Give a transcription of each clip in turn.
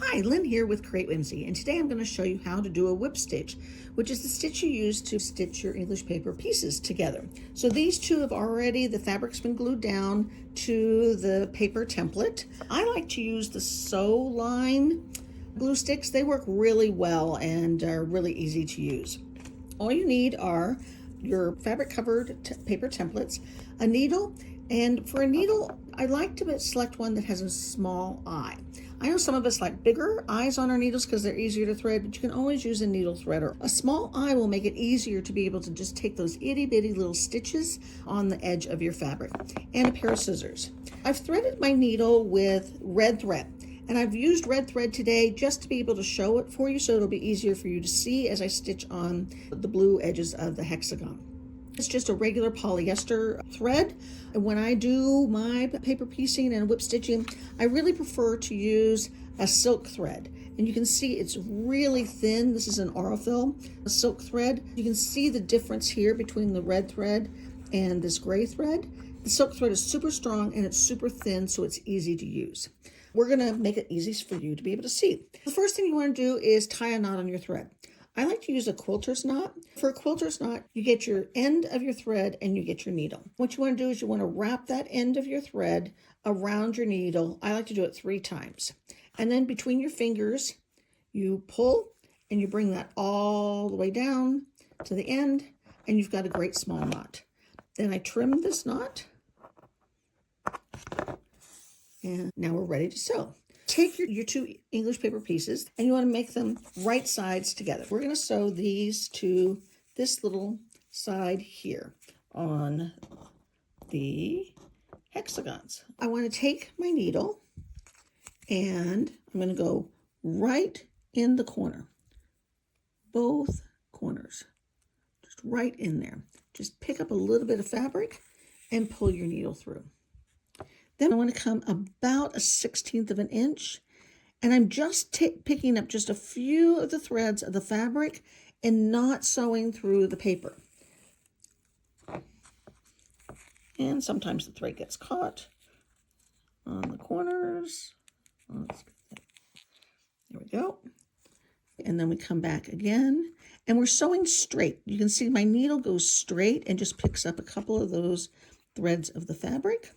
Hi, Lynn here with Create Whimsy, and today I'm going to show you how to do a whip stitch, which is the stitch you use to stitch your English paper pieces together. So these two have already, the fabric's been glued down to the paper template. I like to use the Sew Line glue sticks. They work really well and are really easy to use. All you need are your fabric covered paper templates, a needle, and for a needle, I like to select one that has a small eye. I know some of us like bigger eyes on our needles because they're easier to thread, but you can always use a needle threader. A small eye will make it easier to be able to just take those itty bitty little stitches on the edge of your fabric, and a pair of scissors. I've threaded my needle with red thread. And I've used red thread today just to be able to show it for you so it'll be easier for you to see as I stitch on the blue edges of the hexagon. It's just a regular polyester thread. And when I do my paper piecing and whip stitching, I really prefer to use a silk thread. And you can see it's really thin. This is an Aurifil silk thread. You can see the difference here between the red thread and this gray thread. The silk thread is super strong and it's super thin, so it's easy to use. We're gonna make it easy for you to be able to see. The first thing you wanna do is tie a knot on your thread. I like to use a quilter's knot. For a quilter's knot, you get your end of your thread and you get your needle. What you wanna do is you wanna wrap that end of your thread around your needle. I like to do it 3 times. And then between your fingers, you pull and you bring that all the way down to the end and you've got a great small knot. Then I trim this knot. And now we're ready to sew. Take your 2 English paper pieces and you want to make them right sides together. We're going to sew these to this little side here on the hexagons. I want to take my needle and I'm going to go right in the corner. Both corners. Just right in there. Just pick up a little bit of fabric and pull your needle through. Then I want to come about 1/16 of an inch, and I'm just picking up just a few of the threads of the fabric and not sewing through the paper. And sometimes the thread gets caught on the corners. There we go. And then we come back again, and we're sewing straight. You can see my needle goes straight and just picks up a couple of those threads of the fabric,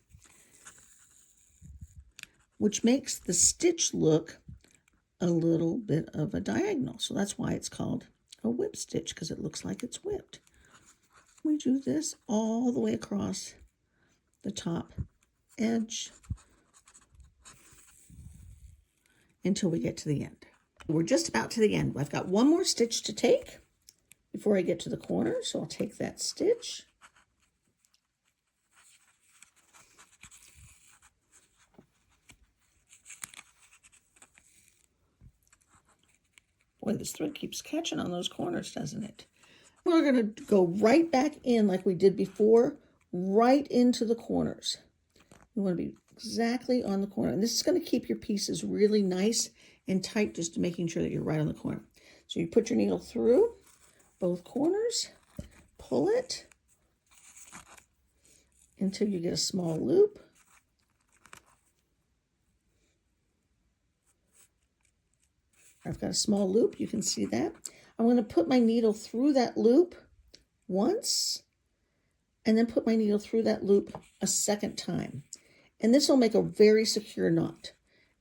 which makes the stitch look a little bit of a diagonal. So that's why it's called a whip stitch, because it looks like it's whipped. We do this all the way across the top edge until we get to the end. We're just about to the end. I've got one more stitch to take before I get to the corner, so I'll take that stitch. Boy, this thread keeps catching on those corners, doesn't it? We're going to go right back in like we did before, right into the corners. You want to be exactly on the corner. And this is going to keep your pieces really nice and tight, just making sure that you're right on the corner. So you put your needle through both corners, pull it until you get a small loop. I've got a small loop, you can see that. I'm going to put my needle through that loop once, and then put my needle through that loop a second time. And this will make a very secure knot.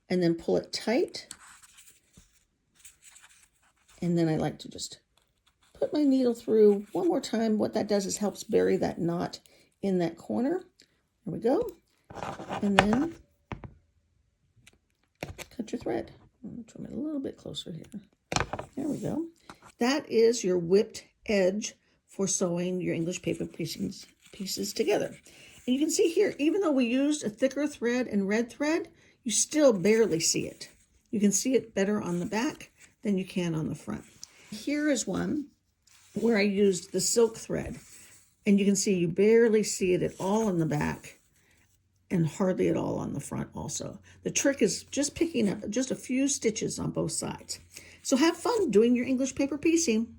And then pull it tight. And then I like to just put my needle through one more time. What that does is helps bury that knot in that corner. There we go. And then cut your thread. Trim it a little bit closer here. There we go. That is your whipped edge for sewing your English paper pieces together. And you can see here, even though we used a thicker thread and red thread, you still barely see it. You can see it better on the back than you can on the front. Here is one where I used the silk thread. And you can see you barely see it at all in the back and hardly at all on the front also. The trick is just picking up just a few stitches on both sides. So have fun doing your English paper piecing.